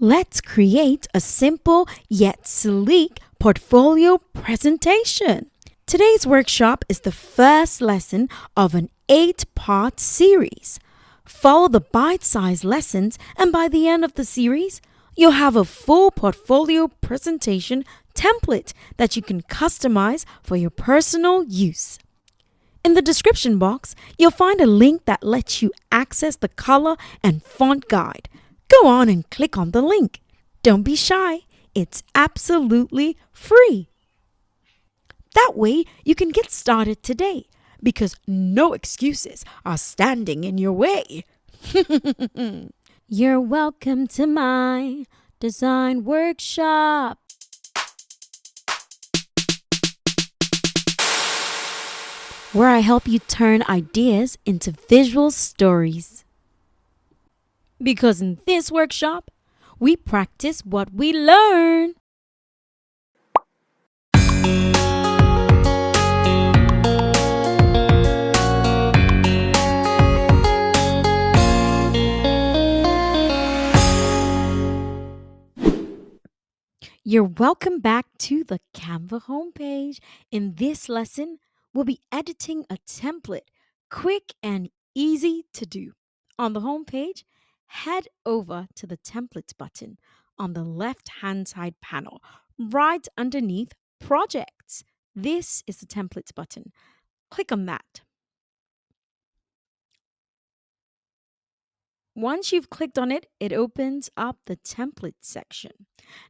Let's create a simple yet sleek portfolio presentation. Today's workshop is the first lesson of an 8-part series. Follow the bite-sized lessons, and by the end of the series, you'll have a full portfolio presentation template that you can customize for your personal use. In the description box, you'll find a link that lets you access the color and font guide. Go on and click on the link. Don't be shy. It's absolutely free. That way, you can get started today because no excuses are standing in your way. You're welcome to my design workshop. Where I help you turn ideas into visual stories. Because in this workshop, we practice what we learn. You're welcome back to the Canva homepage. In this lesson, we'll be editing a template, quick and easy to do. On the homepage, head over to the templates button on the left-hand side panel, right underneath projects. This is the templates button. Click on that. Once you've clicked on it, it opens up the template section.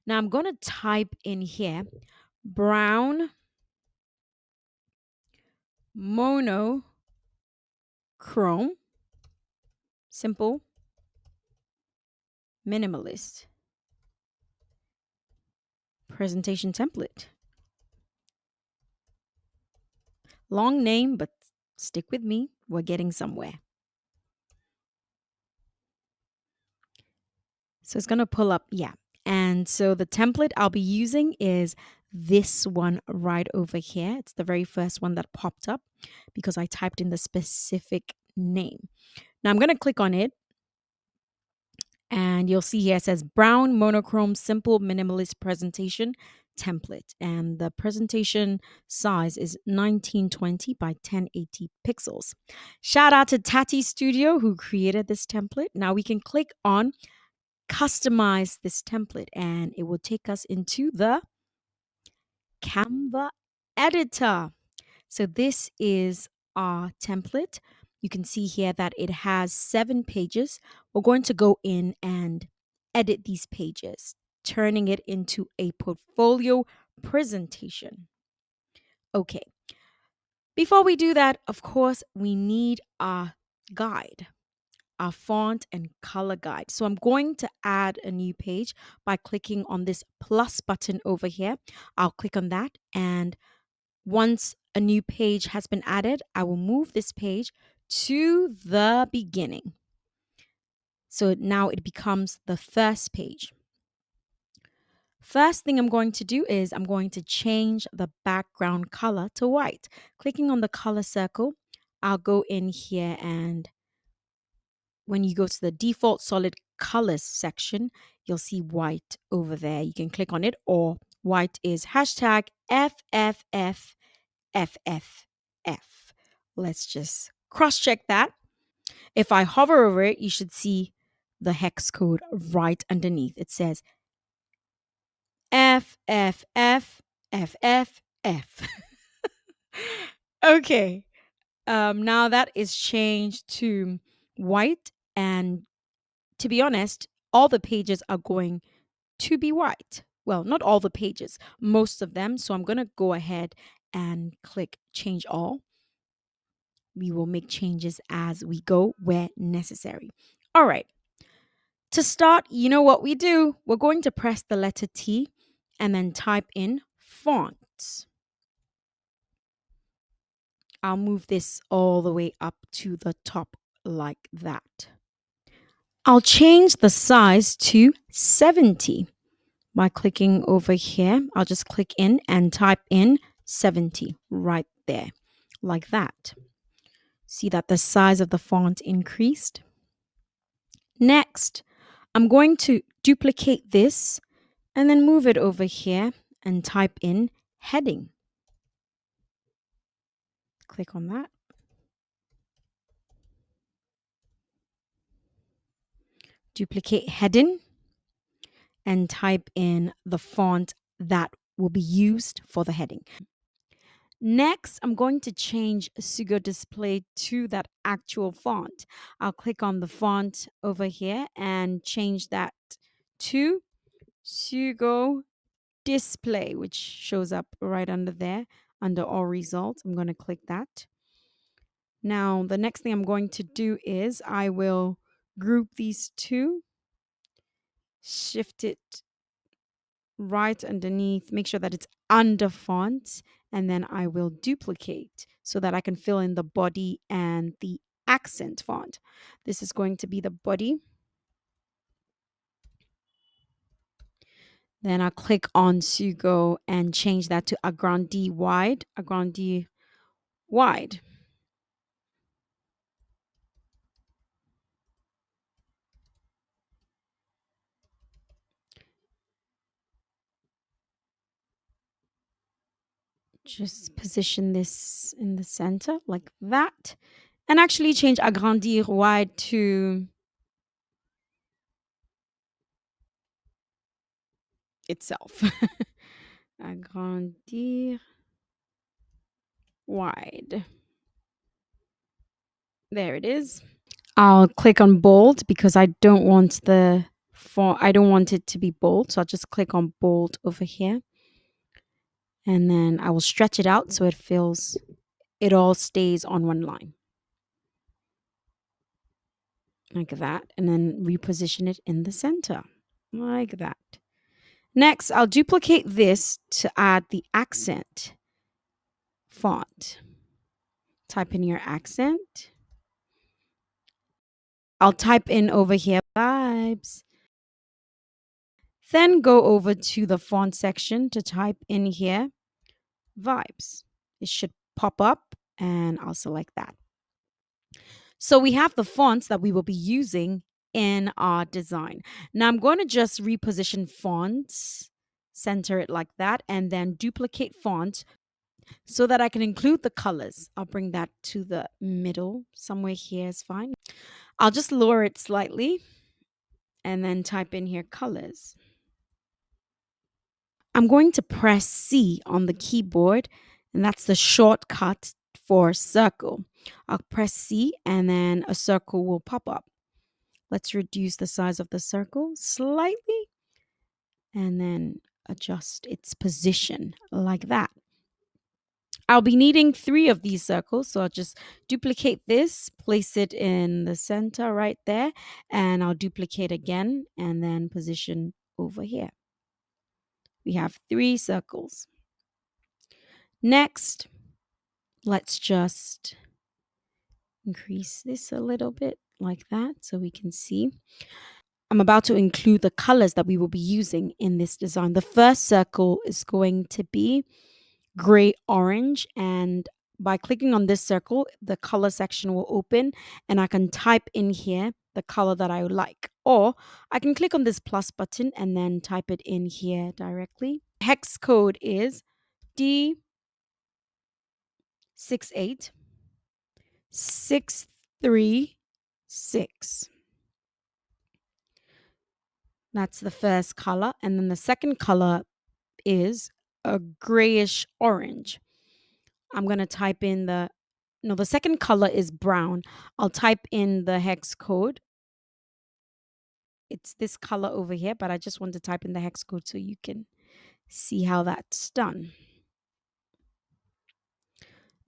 Now I'm going to type in here brown monochrome simple minimalist presentation template. Long name, but stick with me. We're getting somewhere. So it's going to pull up. Yeah. And so the template I'll be using is this one right over here. It's the very first one that popped up because I typed in the specific name. Now I'm going to click on it. And you'll see here it says brown monochrome simple minimalist presentation template. And the presentation size is 1920 by 1080 pixels. Shout out to Taty Studio who created this template. Now we can click on customize this template and it will take us into the Canva editor. So this is our template. You can see here that it has 7 pages. We're going to go in and edit these pages, turning it into a portfolio presentation. Okay. Before we do that, of course, we need our guide, our font and color guide. So I'm going to add a new page by clicking on this plus button over here. I'll click on that, and once a new page has been added, I will move this page to the beginning. So now it becomes the first page. First thing I'm going to do is I'm going to change the background color to white. Clicking on the color circle, I'll go in here, and when you go to the default solid colors section, you'll see white over there. You can click on it, or white is hashtag FFF. FFF. Let's just cross-check that. If I hover over it, you should see the hex code right underneath. It says FFF. Okay. Now that is changed to white, and to be honest, all the pages are going to be white. Well, not all the pages, most of them. So I'm going to go ahead and click change all. We will make changes as we go where necessary. All right. To start, you know what we do? We're going to press the letter T and then type in fonts. I'll move this all the way up to the top like that. I'll change the size to 70 by clicking over here. I'll just click in and type in 70 right there, like that. See that the size of the font increased? Next, I'm going to duplicate this, and then move it over here and type in heading. Click on that. Duplicate heading and type in the font that will be used for the heading. Next, I'm going to change Sugo Display to that actual font. I'll click on the font over here and change that to Sugo Display, which shows up right under there under all results. I'm going to click that. Now, the next thing I'm going to do is I will group these two, shift it right underneath, make sure that it's under font, and then I will duplicate so that I can fill in the body and the accent font. This is going to be the body. Then I'll click on Sugo and change that to agrandi wide, agrandi wide. Just position this in the center like that. And actually change agrandir wide to itself. Agrandir wide. There it is. I'll click on bold because I don't want the font, I don't want it to be bold. So I'll just click on bold over here. And then I will stretch it out so it all stays on one line. Like that. And then reposition it in the center. Like that. Next, I'll duplicate this to add the accent font. Type in your accent. I'll type in over here vibes. Then go over to the font section to type in here vibes. It should pop up and I'll select that. So we have the fonts that we will be using in our design. Now I'm going to just reposition fonts, center it like that, and then duplicate font so that I can include the colors. I'll bring that to the middle. Somewhere here is fine. I'll just lower it slightly and then type in here colors. I'm going to press C on the keyboard, and that's the shortcut for circle. I'll press C and then a circle will pop up. Let's reduce the size of the circle slightly and then adjust its position like that. I'll be needing 3 of these circles, so I'll just duplicate this, place it in the center right there, and I'll duplicate again and then position over here. We have 3 circles. Next, let's just increase this a little bit like that so we can see. I'm about to include the colors that we will be using in this design. The first circle is going to be gray orange, and by clicking on this circle, the color section will open and I can type in here the color that I would like. Or I can click on this plus button and then type it in here directly. Hex code is D68636. That's the first color. And then the second color is a grayish orange. I'm going to type in the second color is brown. I'll type in the hex code. It's this color over here, but I just want to type in the hex code so you can see how that's done.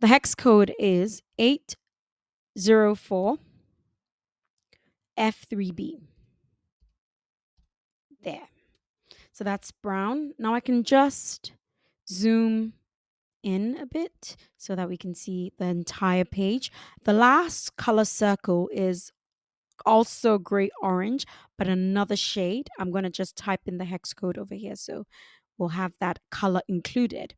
The hex code is 804 F3B. There. So that's brown. Now I can just zoom in a bit so that we can see the entire page. The last color circle is also gray orange, but another shade. I'm going to just type in the hex code over here so we'll have that color included.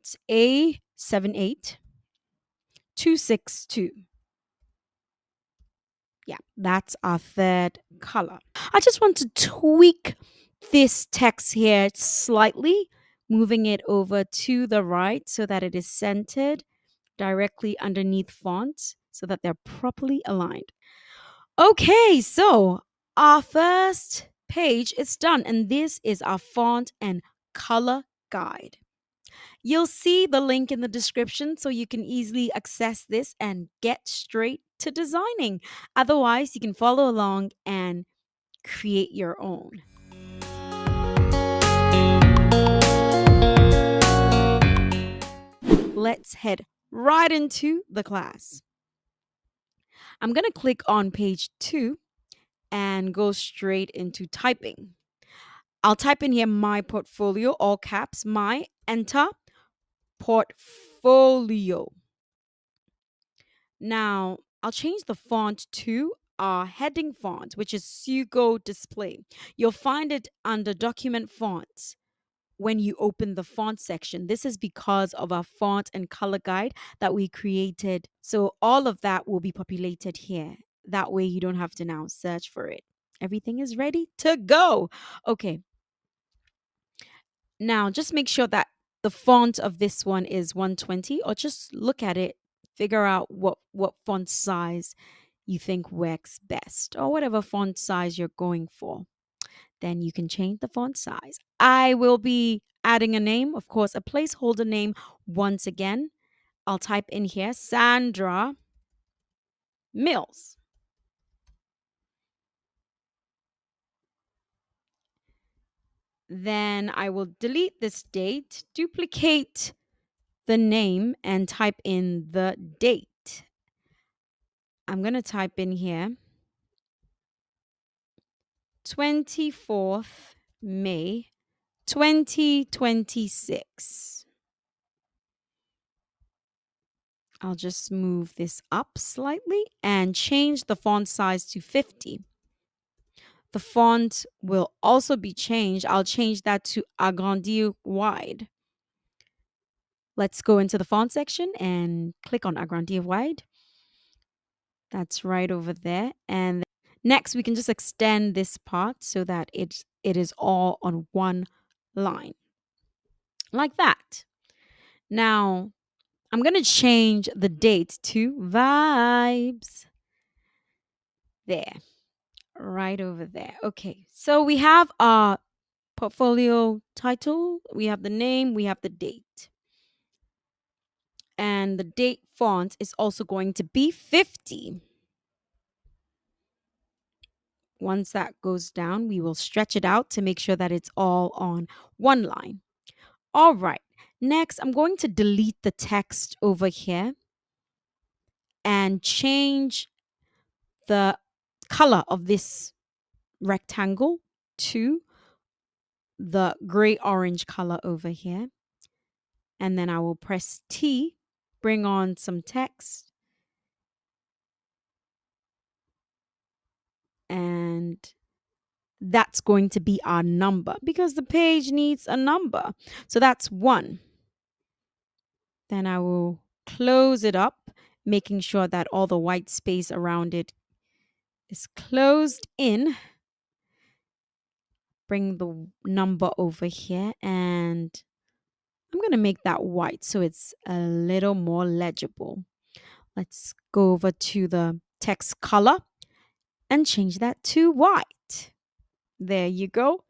It's A78262. Yeah, that's our third color. I just want to tweak this text here slightly, moving it over to the right so that it is centered directly underneath fonts so that they're properly aligned. Okay, so our first page is done, and this is our font and color guide. You'll see the link in the description so you can easily access this and get straight to designing. Otherwise, you can follow along and create your own. Let's head right into the class. I'm going to click on page 2 and go straight into typing. I'll type in here my portfolio, all caps, my, enter, portfolio. Now, I'll change the font to our heading font, which is Sugo Display. You'll find it under document fonts when you open the font section. This is because of our font and color guide that we created. So all of that will be populated here. That way you don't have to now search for it. Everything is ready to go. Okay. Now just make sure that the font of this one is 120, or just look at it, figure out what font size you think works best, or whatever font size you're going for. Then you can change the font size. I will be adding a name, of course, a placeholder name once again. I'll type in here Sandra Mills. Then I will delete this date, duplicate the name, and type in the date. I'm going to type in here 24th May 2026. I'll just move this up slightly and change the font size to 50. The font will also be changed. I'll change that to agrandir wide. Let's go into the font section and click on agrandir wide. That's right over there. And next, we can just extend this part so that it is all on one line. Like that. Now, I'm going to change the date to vibes. There. Right over there. Okay. So we have our portfolio title. We have the name. We have the date. And the date font is also going to be 50. Once that goes down, we will stretch it out to make sure that it's all on one line. All right. Next, I'm going to delete the text over here and change the color of this rectangle to the gray-orange color over here. And then I will press T, bring on some text. And that's going to be our number because the page needs a number. So that's 1. Then I will close it up, making sure that all the white space around it is closed in. Bring the number over here, and I'm going to make that white so it's a little more legible. Let's go over to the text color and change that to white. There you go.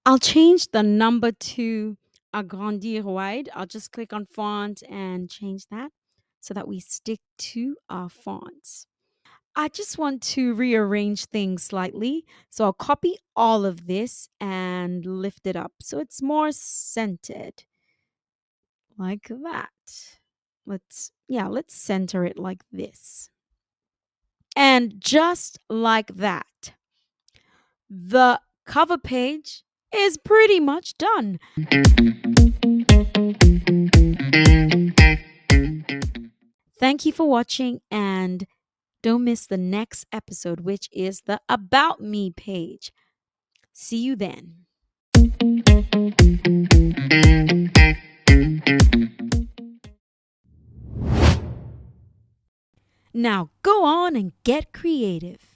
I'll change the number to agrandir wide. I'll just click on font and change that so that we stick to our fonts. I just want to rearrange things slightly. So I'll copy all of this and lift it up so it's more centered. Like that. Let's center it like this. And just like that, the cover page is pretty much done. Thank you for watching, and don't miss the next episode, which is the About Me page. See you then. Now go on and get creative.